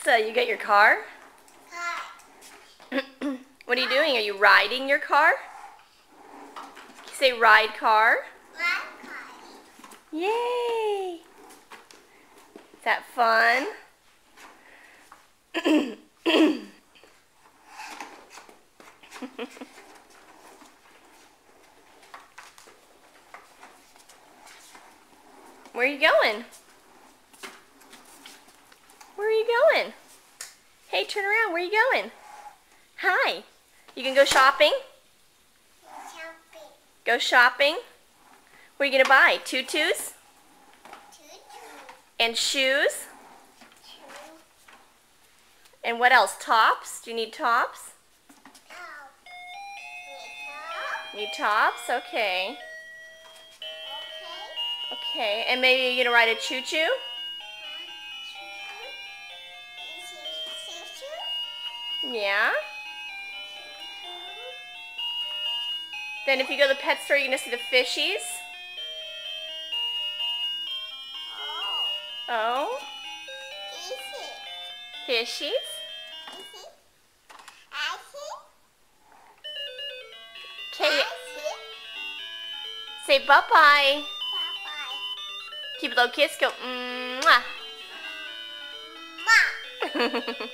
Alexa, you got your car? What are you doing? Are you riding your car? You say ride car? Ride car. Yay! Is that fun? Where are you going? Where are you going? Hey, turn around. Where are you going? Hi. You can go shopping? Shopping. Go shopping? What are you going to buy? Tutus? And shoes? And what else? Tops? Do you need tops? Need tops? Okay. Okay. And maybe you're going to ride a choo-choo? Yeah. Then if you go to the pet store, you're going to see the fishies. Oh. Fishies. Okay. Say bye-bye. Keep a little kiss. Go, mwah. Mwah.